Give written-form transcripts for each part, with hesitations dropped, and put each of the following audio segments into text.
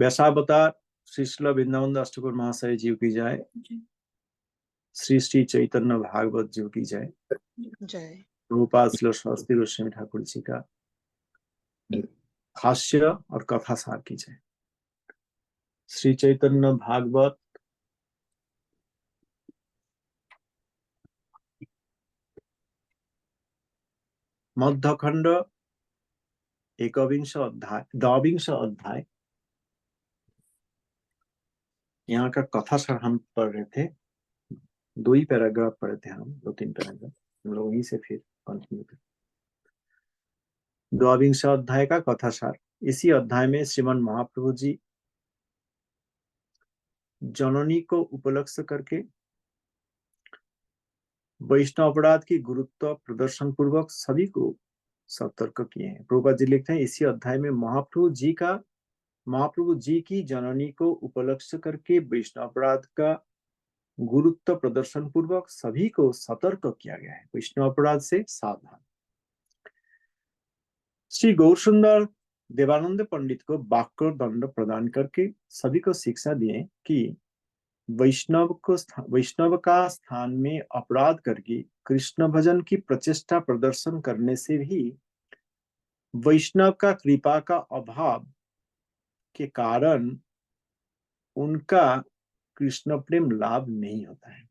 वैशावतार श्री श्रील वृंदावन दास ठाकुर महाशय जी की जय। श्री श्री चैतन्य भागवत जी की जय। जय। रूपाल श्री सरस्वती गोस्वामी ठाकुर जी का हास्य और कथा सार की जय। श्री चैतन्य भागवत मध्यखंड एकविंश अध्याय द्वाविंश अध्याय। यहाँ का कथा सार हम पढ़ रहे थे, 2 ही पैराग्राफ पढ़े थे हम, 2-3 पैराग्राफ हम लोग वहीं से फिर कंटिन्यू करें। द्वाविंश अध्याय का कथा सार। इसी अध्याय में श्रीमन महाप्रभु जी जननी को उपलक्ष्य करके वैष्णव अपराध की गुरुत्व प्रदर्शन पूर्वक सभी को सतर्क किए हैं। प्रभुपाद जी लिखते हैं इसी अध्याय में महाप्रभु जी की जननी को उपलक्ष्य करके वैष्णव अपराध का गुरुत्व प्रदर्शन पूर्वक सभी को सतर्क किया गया है। वैष्णव अपराध से सावधान। श्री गौर सुंदर देवानंद पंडित को वाक्य दंड प्रदान करके सभी को शिक्षा दिए कि वैष्णव का स्थान में अपराध करके कृष्ण भजन की प्रचेष्टा प्रदर्शन करने से भी वैष्णव का कृपा का अभाव के कारण उनका कृष्ण प्रेम लाभ नहीं होता है।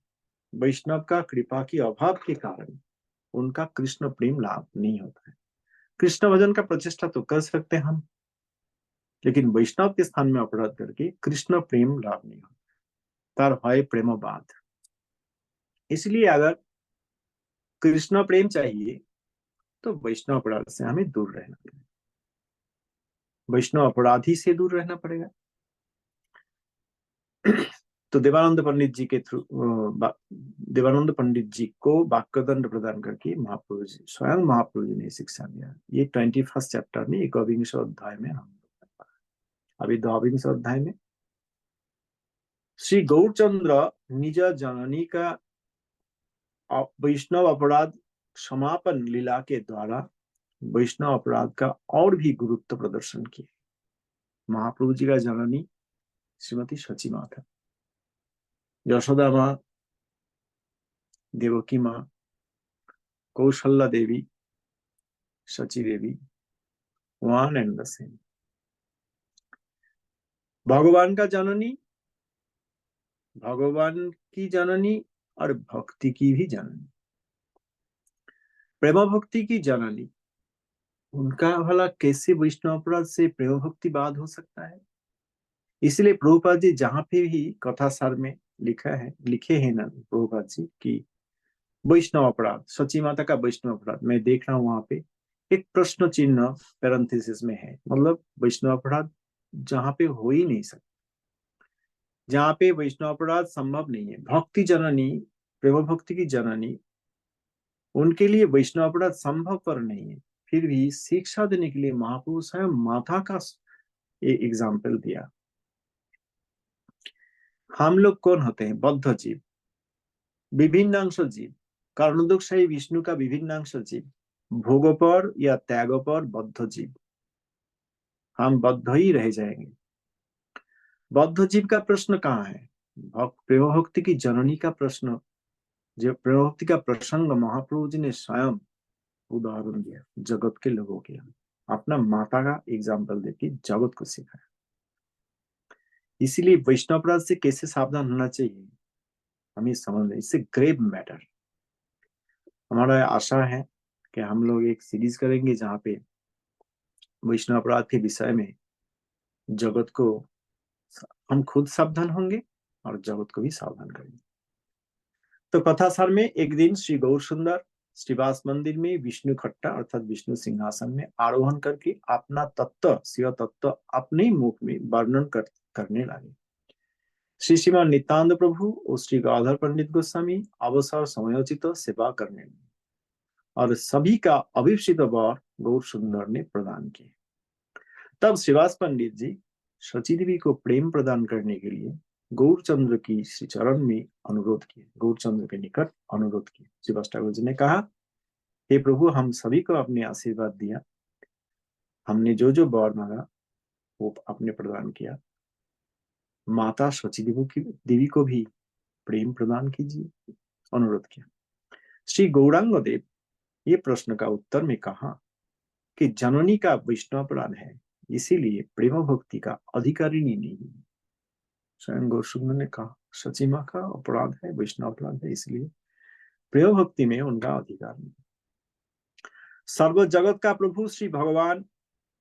वैष्णव का कृपा के अभाव के कारण उनका कृष्ण प्रेम लाभ नहीं होता है। कृष्ण भजन का प्रचेष्टा तो कर सकते हैं हम, लेकिन वैष्णव के स्थान में अपराध करके कृष्ण प्रेम लाभ नहीं होता। तार है प्रेमवाद। इसलिए अगर कृष्ण प्रेम चाहिए तो वैष्णव अपराध से हमें दूर रहना पड़ेगा, वैष्णव अपराधी से दूर रहना पड़ेगा। तो देवानंद पंडित जी के थ्रू देवानंद पंडित जी को वाक्यदंड प्रदान करके महाप्रभु जी स्वयं महाप्रभु जी ने शिक्षा दिया। ये 21 चैप्टर में 21 अध्याय में हम अभी 22 अध्याय में श्री गौरचंद्र निज जननी का वैष्णव अपराध समापन लीला के द्वारा वैष्णव अपराध का और भी गुरुत्व प्रदर्शन किए। महाप्रभु जी का जननी श्रीमती सची माता, यशोदा माँ, देवकी माँ, कौशल्या देवी, सची देवी, वन एंड द सेम। भगवान का जननी, भगवान की जननी और भक्ति की भी जननी, प्रेम भक्ति की जननी। उनका भला कैसे वैष्णव अपराध से प्रेम भक्ति बाद हो सकता है? इसलिए प्रभुपाद जी जहां पे भी कथा सार में लिखे हैं ना प्रभुपाद जी की वैष्णव अपराध, सची माता का वैष्णव अपराध, मैं देख रहा हूँ वहां पे एक प्रश्न चिन्ह पैरेंथेसिस में है। मतलब वैष्णव अपराध जहां पे हो ही नहीं सकता, जहां पे वैष्णव अपराध संभव नहीं है। भक्ति जननी, प्रेम भक्ति की जननी, उनके लिए वैष्णव अपराध संभव पर नहीं है। फिर भी शिक्षा देने के लिए महापुरुष स्वयं माता का एग्जाम्पल दिया। हम लोग कौन होते हैं? बद्ध जीव, विभिन्नांश जीव, कर्णोदकशाही विष्णु का विभिन्नांश जीव, भोग पर या त्याग पर बद्ध जीव। हम बद्ध ही रह जाएंगे। बद्ध जीव का प्रश्न कहाँ है? प्रेम भक्ति की जननी का प्रश्न, जो प्रेम भक्ति का प्रसंग महाप्रभु जी ने स्वयं उदाहरण दिया जगत के लोगों के। अपना माता का एग्जाम्पल देके जगत को सिखाया। इसीलिए वैष्णव अपराध से कैसे सावधान होना चाहिए हमें समझ में, इससे ग्रेव मैटर। हमारा आशा है कि हम लोग एक सीरीज करेंगे जहाँ पे वैष्णव अपराध के विषय में जगत को हम खुद सावधान होंगे और जगत को भी सावधान करेंगे। तो कथासार में एक दिन श्री गौर सुंदर श्रीवास मंदिर में विष्णु खट्टा अर्थात विष्णु सिंहासन में आरोहण करके अपना तत्व, शिव तत्व अपने मुख में वर्णन करने लगे। श्री श्रीमान नित्यानंद प्रभु और श्री गाधर पंडित गोस्वामी अवसर समयोचित सेवा करने लगे और सभी का अभिषित वर गौर सुंदर ने प्रदान किए। तब श्रीवास पंडित जी सची देवी को प्रेम प्रदान करने के लिए गौरचंद्र की श्री चरण में अनुरोध किए, गौरचंद्र के निकट अनुरोध किए। श्रीवास ठाकुर जी ने कहा, हे प्रभु, हम सभी को अपने आशीर्वाद दिया, हमने जो जो वर मांगा वो आपने प्रदान किया, माता शची देवी को भी प्रेम प्रदान कीजिए, अनुरोध किया। श्री गौरांग देव ये प्रश्न का उत्तर में कहा कि जननी का वैष्णव अपराध है, इसीलिए प्रेम भक्ति का अधिकारिणी नहीं है। स्वयं गौरसुंदर ने कहा शची माँ का अपराध है, वैष्णव अपराध है, इसलिए प्रेम भक्ति में उनका अधिकार नहीं। सर्व जगत का प्रभु श्री भगवान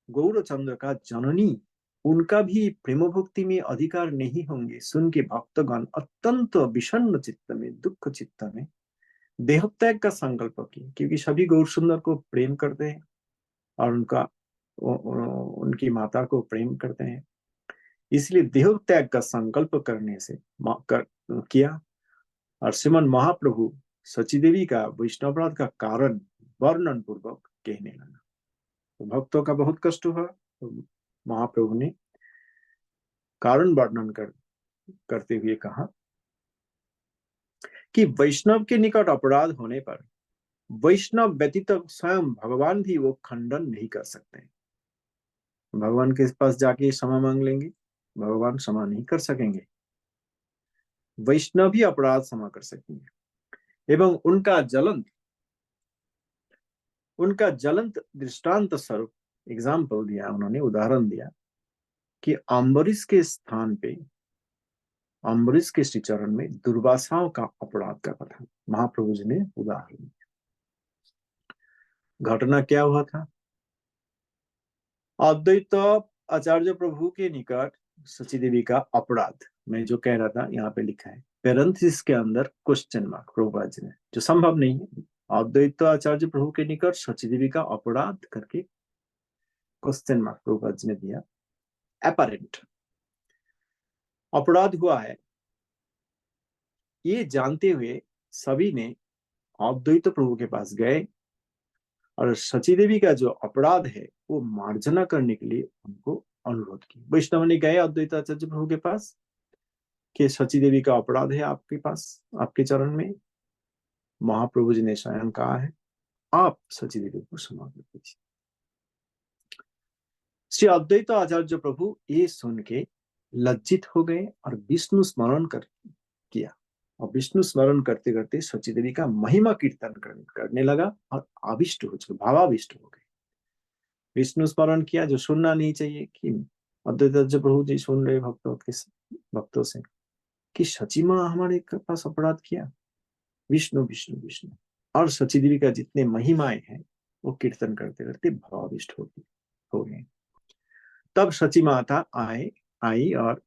गौरचंद्र का जननी, उनका भी प्रेम भक्ति में अधिकार नहीं होंगे सुन के भक्तगण अत्यंत विषन्न चित्त में, दुख चित्त में देहत्याग का संकल्प किए, क्योंकि सभी गौर सुंदर को प्रेम करते हैं और उनकी माता को प्रेम करते हैं, इसलिए देह त्याग का संकल्प करने से किया। और श्रीमन महाप्रभु सची देवी का वैष्णवराध का कारण वर्णन पूर्वक कहने लगा। तो भक्तों का बहुत कष्ट हुआ, तो महाप्रभु ने कारण वर्णन करते हुए कहा कि वैष्णव के निकट अपराध होने पर वैष्णव व्यतीत स्वयं भगवान भी वो खंडन नहीं कर सकते। भगवान के पास जाके क्षमा मांग लेंगे, भगवान क्षमा नहीं कर सकेंगे, वैष्णव ही अपराध क्षमा कर सकेंगे। एवं उनका ज्वलंत दृष्टांत स्वरूप एग्जाम्पल दिया, उन्होंने उदाहरण दिया कि अम्बरीश के स्थान पे, अम्बरीश के श्री चरण में दुर्वासाओं का अपराध का कथन महाप्रभु जी ने उदाहरण दिया। घटना क्या हुआ था? अद्वैत आचार्य प्रभु के निकट सची देवी का अपराध, मैं जो कह रहा था यहाँ पे लिखा है पैरेंथेसिस के अंदर क्वेश्चन मार्क, प्रभुपाद जी ने, जो संभव नहीं है। अद्वैत आचार्य प्रभु के निकट सची देवी का अपराध करके क्वेश्चन मार्क प्रभुपाद जी ने दिया। अपरेंट अपराध हुआ है, ये जानते हुए सभी ने अद्वैत प्रभु के पास गए और सची देवी का जो अपराध है वो मार्जना करने के लिए उनको अनुरोध किया। वैष्णव ने गए अद्वैत आचार्य प्रभु के पास कि सची देवी का अपराध है आपके पास, आपके चरण में। महाप्रभु जी ने स्वयं कहा है आप सची देवी को क्षमा कर दीजिए। श्री अद्वैत आचार्य प्रभु ये सुन के लज्जित हो गए और विष्णु स्मरण किया, और विष्णु स्मरण करते करते सची देवी का महिमा कीर्तन करने लगा और आविष्ट हो चुके, भावाविष्ट हो गए। विष्णु स्मरण किया जो सुनना नहीं चाहिए, कि अद्वैत प्रभु जी सुन रहे भक्तों से कि सची माँ हमारे पास अपराध किया, विष्णु विष्णु विष्णु, और सची देवी का जितने महिमाएं हैं वो कीर्तन करते करते भावाविष्ट हो गए। तब सची माता आई और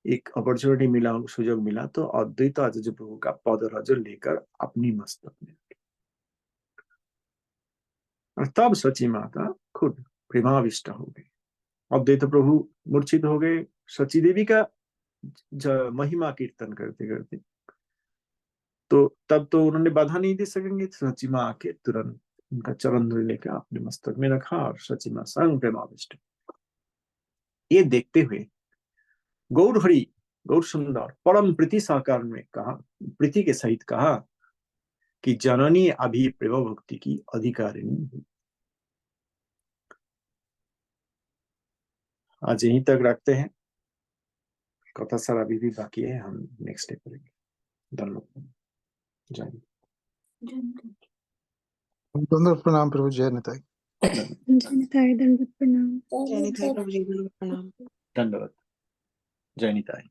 एक अपॉर्चुनिटी मिला, सुजोग मिला, तो अद्वैत आचार्य प्रभु का पदरज लेकर अपनी मस्तक में, और तब सची माता खुद प्रेमाविष्ट हो गई। अद्वैत प्रभु मूर्छित हो गए सची देवी का महिमा कीर्तन करते करते, तो तब तो उन्होंने बाधा नहीं दे सकेंगे। सची माँ आके तुरंत उनका चरण धुरी लेकर अपने मस्तक में रखा और सची माँ स्वयं प्रेमाविष्ट। ये देखते हुए गौर हरि गौर सुंदर परम प्रीति साकार में कहा, प्रीति के सहित कहा कि जननी अभी प्रेम भक्ति की अधिकारिणी है। आज यहीं तक रखते हैं, कथा सारा अभी भी बाकी है, हम नेक्स्ट डे करेंगे। धन्यवाद। जय प्रणाम प्रभु। जय निताई। जय निताई, दंडवत प्रणाम। जय निताई प्रभु जी, दंडवत प्रणाम। धन्यवाद। जय निताई।